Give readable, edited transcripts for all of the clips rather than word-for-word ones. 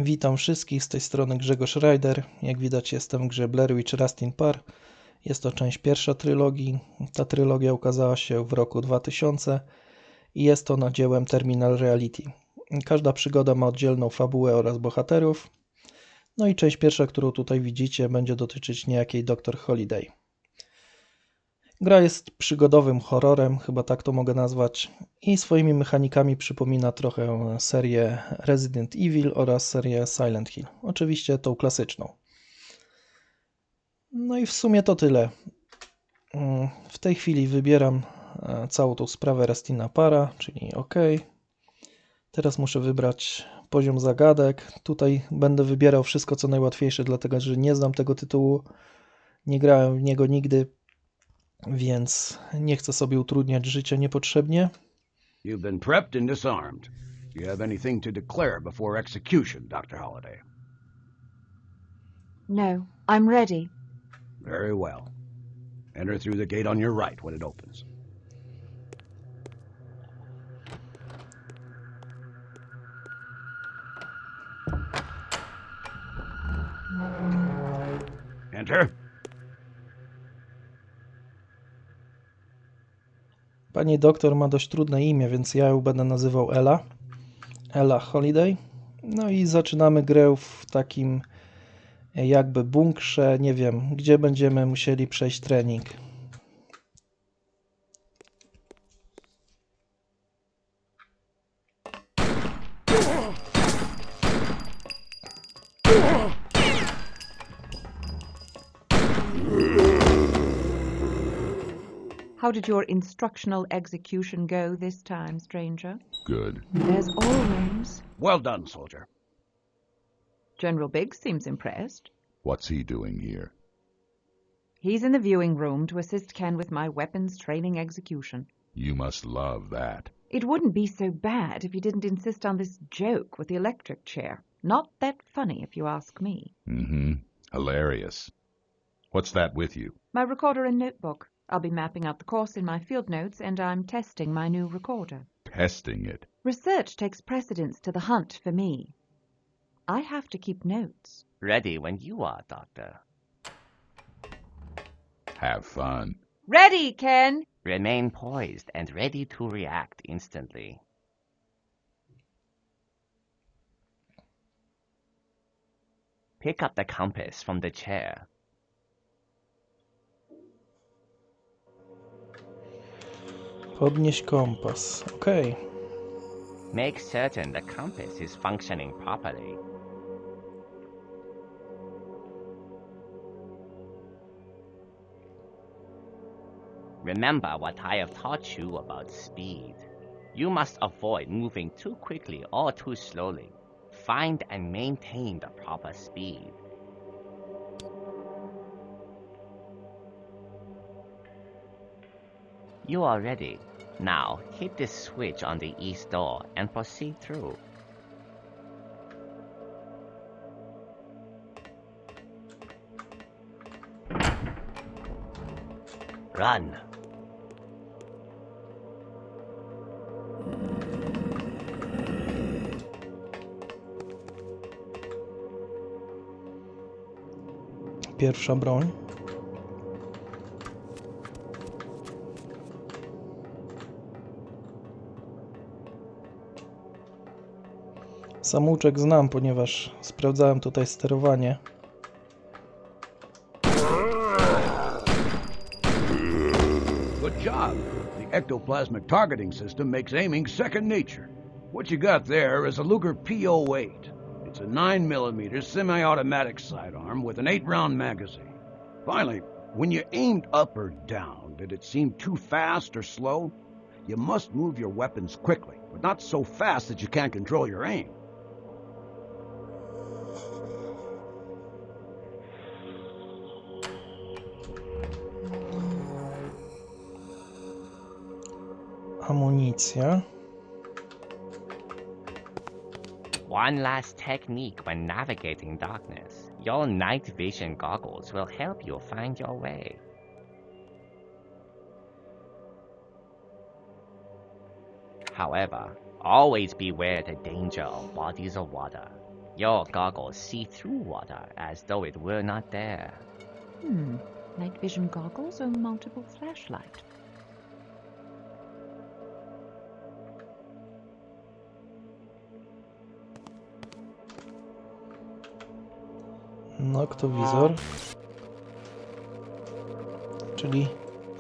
Witam wszystkich, z tej strony Grzegorz Ryder. Jak widać jestem w grze Blair Rustin Parra. Jest to część pierwsza trylogii. Ta trylogia ukazała się w roku 2000 i jest ona dziełem Terminal Reality. Każda przygoda ma oddzielną fabułę oraz bohaterów. No i część pierwsza, którą tutaj widzicie, będzie dotyczyć niejakiej Dr. Holiday. Gra jest przygodowym horrorem, chyba tak to mogę nazwać, i swoimi mechanikami przypomina trochę serię Resident Evil oraz serię Silent Hill. Oczywiście tą klasyczną. No i w sumie to tyle. W tej chwili wybieram całą tą sprawę Rustina Parra, czyli OK. Teraz muszę wybrać poziom zagadek. Tutaj będę wybierał wszystko co najłatwiejsze, dlatego że nie znam tego tytułu. Nie grałem w niego nigdy, więc nie chcę sobie utrudniać życia niepotrzebnie. You've been prepped and disarmed. Do you have anything to declare before execution, Dr. Holliday? No, I'm ready. Very well. Enter through the gate on your right when it opens. Enter. Pani doktor ma dość trudne imię, więc ja ją będę nazywał Ella. Ella Holiday. No i zaczynamy grę w takim jakby bunkrze, nie wiem, gdzie będziemy musieli przejść trening. How did your instructional execution go this time, stranger? Good. There's always... Well done, soldier. General Biggs seems impressed. What's he doing here? He's in the viewing room to assist Ken with my weapons training execution. You must love that. It wouldn't be so bad if he didn't insist on this joke with the electric chair. Not that funny, if you ask me. Mm-hmm. Hilarious. What's that with you? My recorder and notebook. I'll be mapping out the course in my field notes, and I'm testing my new recorder. Testing it. Research takes precedence to the hunt for me. I have to keep notes. Ready when you are, Doctor. Have fun. Ready, Ken! Remain poised and ready to react instantly. Pick up the compass from the chair. Podnieś kompas. OK. Make certain the compass is functioning properly. Remember what I have taught you about speed. You must avoid moving too quickly or too slowly. Find and maintain the proper speed. You are ready. Now, hit this switch on the east door and proceed through. Run. Pierwsza broń. Samouczek znam, ponieważ sprawdzałem tutaj sterowanie. Good job. The ectoplasmic targeting system makes aiming second nature. What you got there is a Luger P-08. It's a 9mm semi-automatic sidearm with an 8-round magazine. Finally, when you aimed up or down, did it seem too fast or slow? You must move your weapons quickly, but not so fast that you can't control your aim. Amunicja. One last technique when navigating darkness. Your night vision goggles will help you find your way. However, always beware the danger of bodies of water. Your goggles see through water as though it were not there. Night vision goggles or multiple flashlight? Noktowizor. Czyli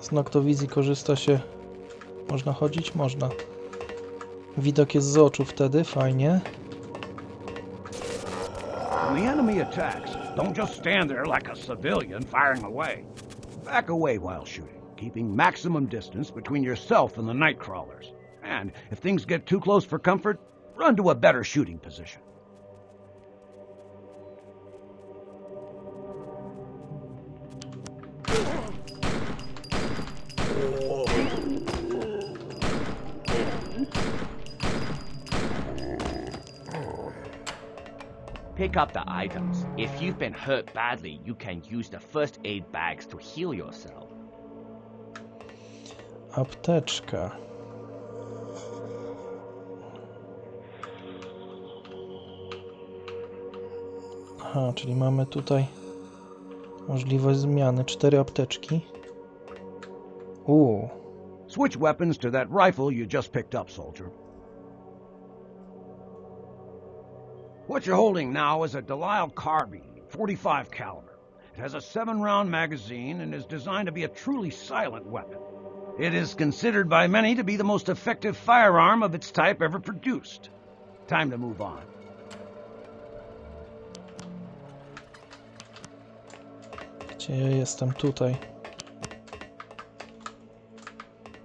z noktowizji korzysta się... Można chodzić? Można. Widok jest z oczu wtedy, fajnie. When the enemy attacks, don't just stand there like a civilian firing away. Back away while shooting, keeping maximum distance between yourself and the night crawlers. And if things get too close for comfort, run to a better shooting position. Pick up the items. If you've been hurt badly, you can use the first aid bags to heal yourself. Apteczka. Aha, czyli mamy tutaj możliwość zmiany. 4 apteczki. Switch weapons to that rifle you just picked up, soldier. What you're holding now is a Delisle carbine, 45 caliber. It has a 7-round magazine and is designed to be a truly silent weapon. It is considered by many to be the most effective firearm of its type ever produced. Time to move on. Gdzie ja jestem? Tutaj.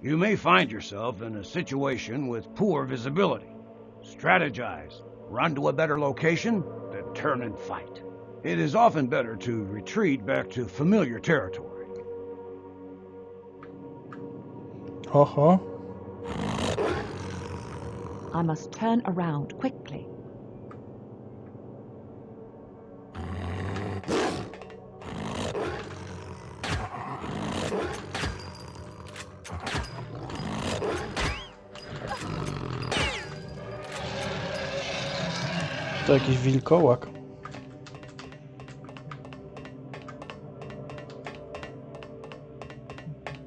You may find yourself in a situation with poor visibility. Strategize. Run to a better location, then turn and fight. It is often better to retreat back to familiar territory. Oho. I must turn around quickly. To jakiś wilkołak.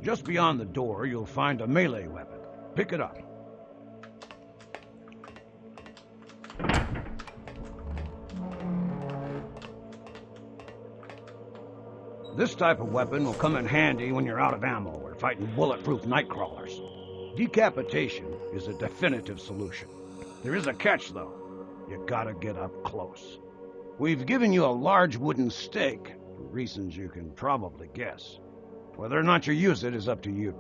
Just beyond the door, you'll find a melee weapon. Pick it up. This type of weapon will come in handy when you're out of ammo or fighting bulletproof night crawlers. Decapitation is a definitive solution. There is a catch, though. You gotta get up close. We've given you a large wooden stake, for reasons you can probably guess. Whether or not you use it is up to you.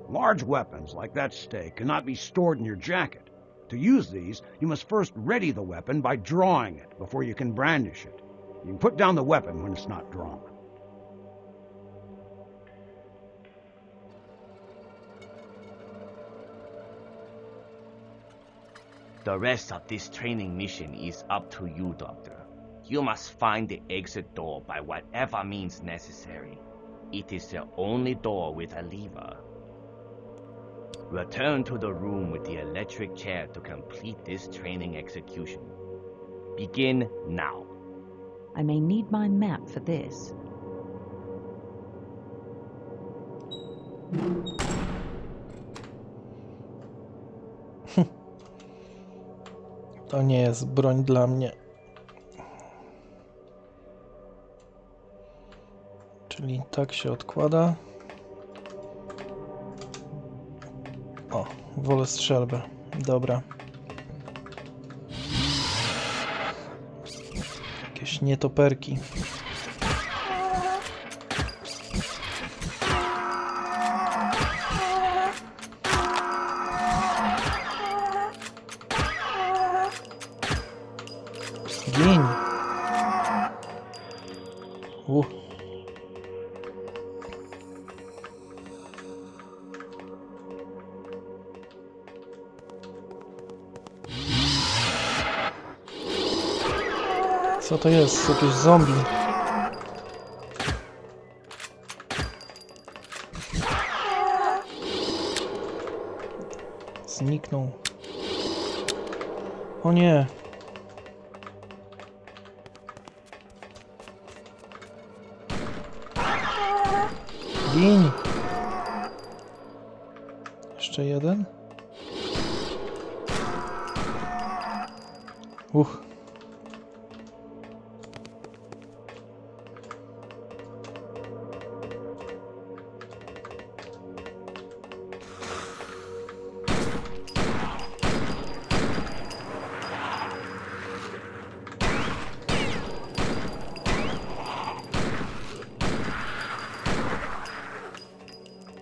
Large weapons like that stake cannot be stored in your jacket. To use these, you must first ready the weapon by drawing it before you can brandish it. You can put down the weapon when it's not drawn. The rest of this training mission is up to you, Doctor. You must find the exit door by whatever means necessary. It is the only door with a lever. Return to the room with the electric chair to complete this training execution. Begin now. I may need my map for this. To nie jest broń dla mnie. Czyli tak się odkłada. O, wolę strzelbę. Dobra. Jakieś nietoperki. Gin. Co to jest? Jakieś zombie. Zniknął. O nie. Gin! Jeszcze jeden.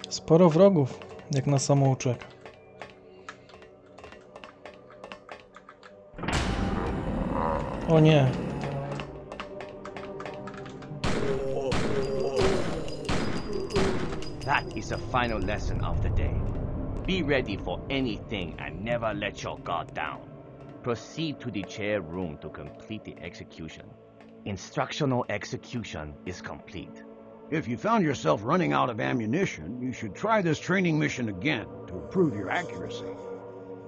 Sporo wrogów, jak na samouczek. O nie. That is the final lesson of the day. Be ready for anything and never let your guard down. Proceed to the chair room to complete the execution. Instructional execution is complete. If you found yourself running out of ammunition, you should try this training mission again to improve your accuracy.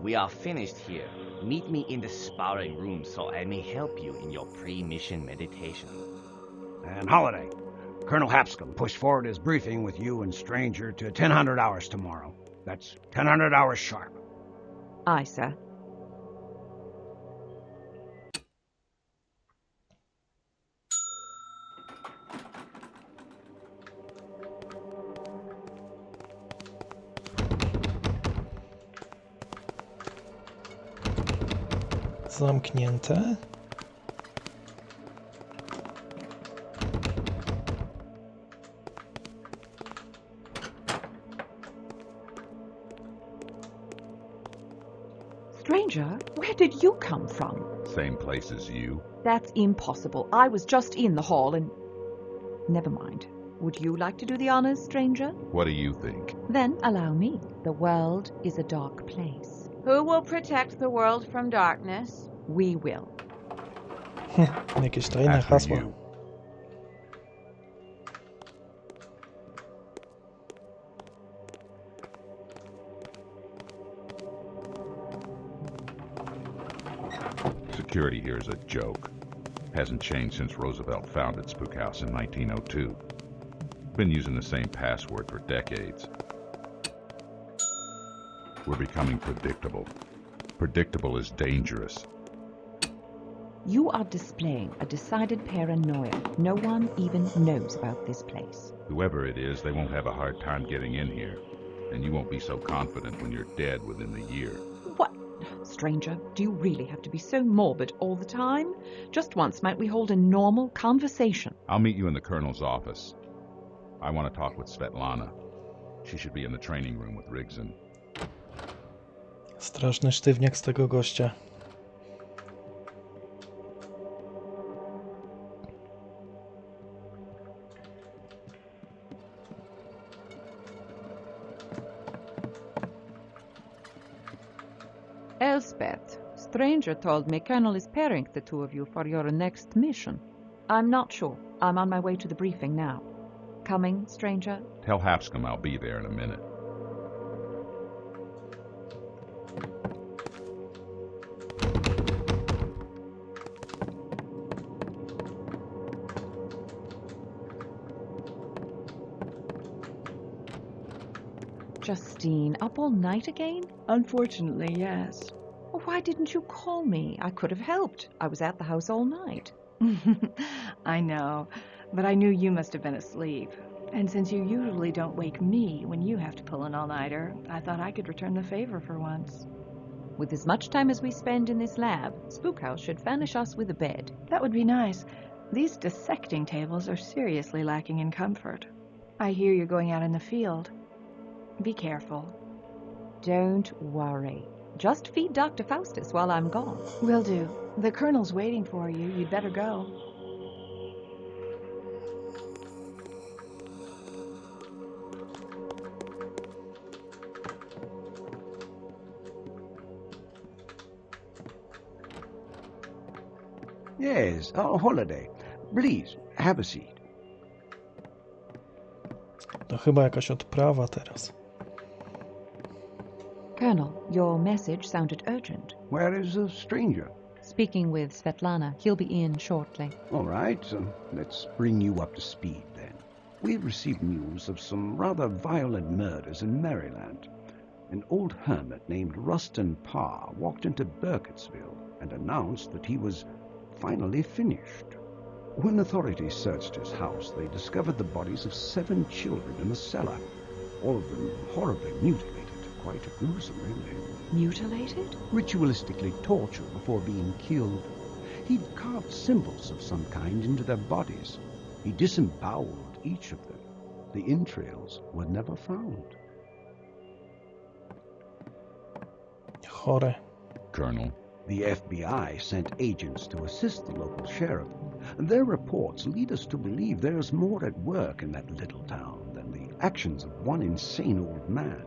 We are finished here. Meet me in the sparring room so I may help you in your pre-mission meditation. And Holiday, Colonel Hapscom pushed forward his briefing with you and Stranger to 1000 hours tomorrow. That's 1000 hours sharp. Aye, sir. Zamknięte. Stranger, where did you come from? Same place as you. That's impossible. I was just in the hall and... Never mind. Would you like to do the honors, stranger? What do you think? Then allow me. The world is a dark place. Who will protect the world from darkness? We will. Jakieś tajne After hasła. you. Security here is a joke. Hasn't changed since Roosevelt founded Spook House in 1902. Been using the same password for decades. We're becoming predictable. Predictable is dangerous. You are displaying a decided paranoia. No one even knows about this place. Whoever it is, they won't have a hard time getting in here. And you won't be so confident when you're dead within the year. What? Stranger, do you really have to be so morbid all the time? Just once might we hold a normal conversation? I'll meet you in the Colonel's office. I want to talk with Svetlana. She should be in the training room with Rigson. Straszny sztywniak z tego gościa. Elspeth, Stranger told me Colonel is pairing the two of you for your next mission. I'm not sure. I'm on my way to the briefing now. Coming, Stranger? Tell Hapscom I'll be there in a minute. Justine, up all night again? Unfortunately, yes. Well, why didn't you call me? I could have helped. I was at the house all night. I know, but I knew you must have been asleep. And since you usually don't wake me when you have to pull an all-nighter, I thought I could return the favor for once. With as much time as we spend in this lab, Spook House should furnish us with a bed. That would be nice. These dissecting tables are seriously lacking in comfort. I hear you're going out in the field. Be careful. Don't worry. Just feed Dr. Faustus while I'm gone. Will do. The Colonel's waiting for you. You'd better go. Yes, Holiday. Please, have a seat. To chyba jakaś odprawa teraz. Colonel, your message sounded urgent. Where is the Stranger? Speaking with Svetlana. He'll be in shortly. All right, let's bring you up to speed then. We've received news of some rather violent murders in Maryland. An old hermit named Parra walked into Burkittsville and announced that he was finally finished. When authorities searched his house, they discovered the bodies of 7 children in the cellar, all of them horribly mutilated. Quite gruesome, really. Mutilated? Ritualistically tortured before being killed. He'd carved symbols of some kind into their bodies. He disemboweled each of them. The entrails were never found. Chore. Colonel, The FBI sent agents to assist the local sheriff. Their reports lead us to believe there's more at work in that little town than the actions of one insane old man.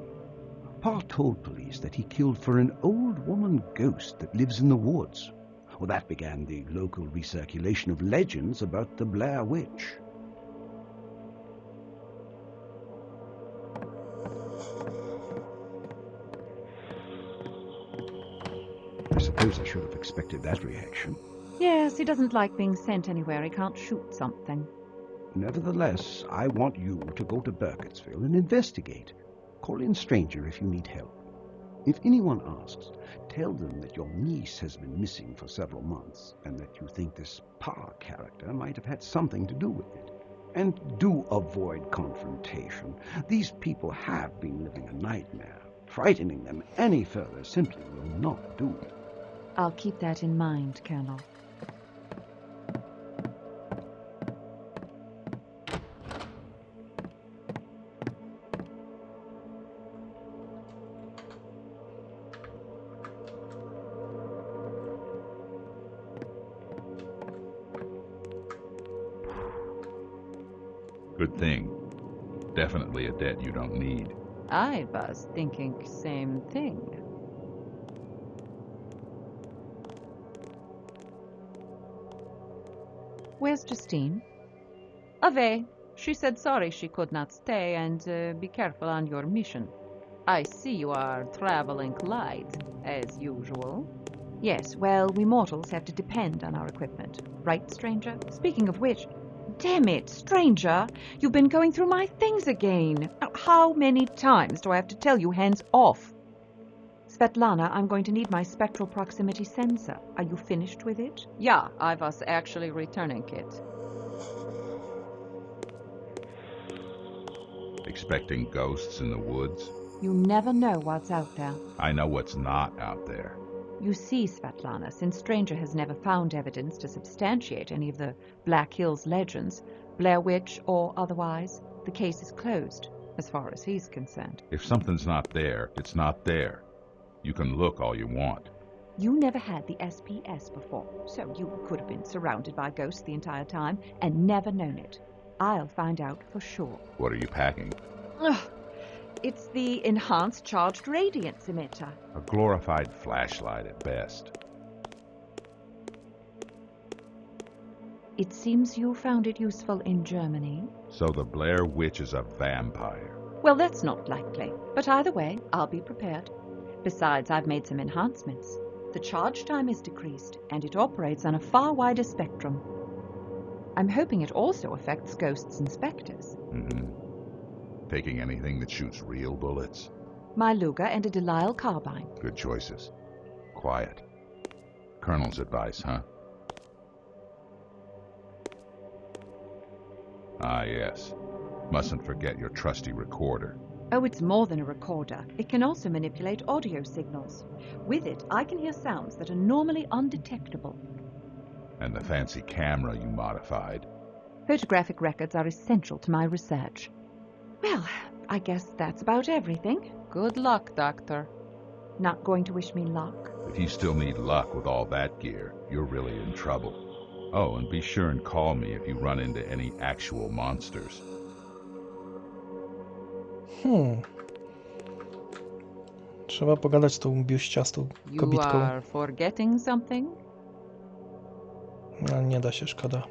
Parr told police that he killed for an old woman ghost that lives in the woods. Well, that began the local recirculation of legends about the Blair Witch. I suppose I should have expected that reaction. Yes, he doesn't like being sent anywhere he can't shoot something. Nevertheless, I want you to go to Burkittsville and investigate. Call in Stranger if you need help. If anyone asks, tell them that your niece has been missing for several months and that you think this Parra character might have had something to do with it. And do avoid confrontation. These people have been living a nightmare. Frightening them any further simply will not do. I'll keep that in mind, Colonel. good thing. Definitely a debt you don't need. I was thinking same thing. Where's Justine? Away. She said sorry she could not stay and be careful on your mission. I see you are traveling light, as usual. Yes, well, we mortals have to depend on our equipment. Right, stranger? Speaking of which, damn it, stranger! You've been going through my things again. Now, how many times do I have to tell you hands off? Svetlana, I'm going to need my spectral proximity sensor. Are you finished with it? Yeah, I was actually returning it. Expecting ghosts in the woods? You never know what's out there. I know what's not out there. You see, Svetlana, since Stranger has never found evidence to substantiate any of the Black Hills legends, Blair Witch or otherwise, the case is closed, as far as he's concerned. If something's not there, it's not there. You can look all you want. You never had the SPS before, so you could have been surrounded by ghosts the entire time and never known it. I'll find out for sure. What are you packing? Ugh. It's the enhanced charged radiance emitter. A glorified flashlight at best. It seems you found it useful in Germany. So the Blair Witch is a vampire. Well, that's not likely. But either way, I'll be prepared. Besides, I've made some enhancements. The charge time is decreased, and it operates on a far wider spectrum. I'm hoping it also affects ghosts and specters. Taking anything that shoots real bullets? My Luger and a Delisle carbine. Good choices. Quiet. Colonel's advice, huh? Ah, yes. Mustn't forget your trusty recorder. Oh, it's more than a recorder. It can also manipulate audio signals. With it, I can hear sounds that are normally undetectable. And the fancy camera you modified. Photographic records are essential to my research. Well, I guess that's about everything. Good luck, Doctor. Not going to wish me luck? If you still need luck with all that gear, you're really in trouble. Oh, and be sure and call me if you run into any actual monsters. Trzeba pogadać z tą biuściastą You kobitką. are forgetting something? Ale nie da się, szkoda.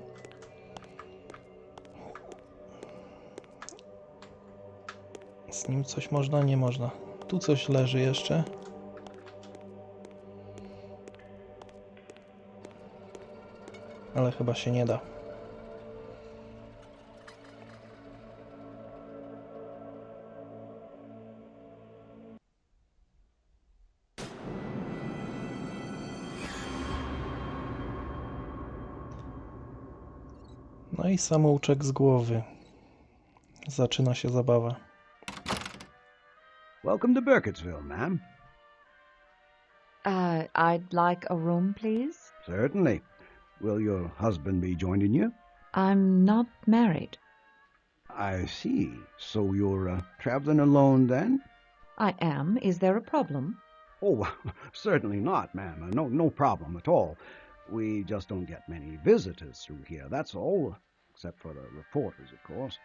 Z nim coś można? Nie można. Tu coś leży jeszcze. Ale chyba się nie da. No i samouczek z głowy. Zaczyna się zabawa. Welcome to Burkittsville, ma'am. I'd like a room, please. Certainly. Will your husband be joining you? I'm not married. I see. So you're traveling alone then? I am. Is there a problem? Oh, certainly not, ma'am. No problem at all. We just don't get many visitors through here, that's all. Except for the reporters, of course.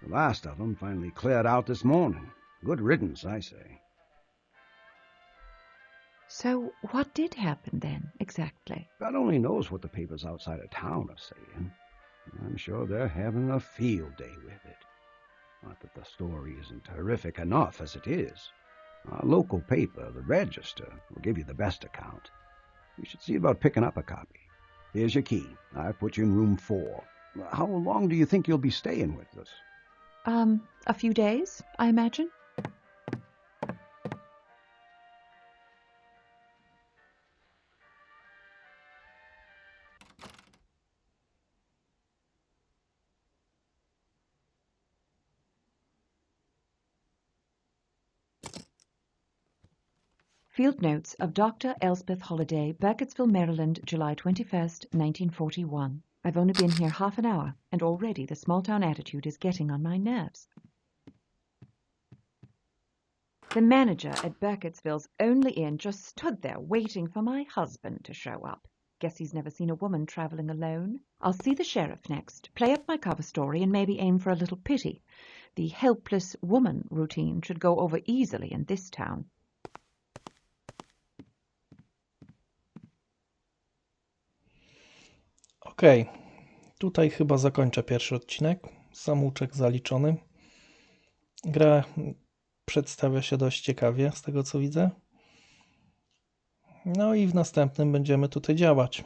The last of them finally cleared out this morning. Good riddance, I say. So what did happen then, exactly? God only knows what the papers outside of town are saying. I'm sure they're having a field day with it. Not that the story isn't terrific enough as it is. Our local paper, the Register, will give you the best account. You should see about picking up a copy. Here's your key. I've put you in room 4. How long do you think you'll be staying with us? A few days, I imagine. Field Notes of Dr. Elspeth Holliday, Burkittsville, Maryland, July 21st, 1941. I've only been here half an hour, and already the small-town attitude is getting on my nerves. The manager at Burkittsville's only inn just stood there waiting for my husband to show up. Guess he's never seen a woman traveling alone. I'll see the sheriff next, play up my cover story, and maybe aim for a little pity. The helpless woman routine should go over easily in this town. Okej, tutaj chyba zakończę pierwszy odcinek. Samouczek zaliczony. Gra przedstawia się dość ciekawie, z tego co widzę. No i w następnym będziemy tutaj działać.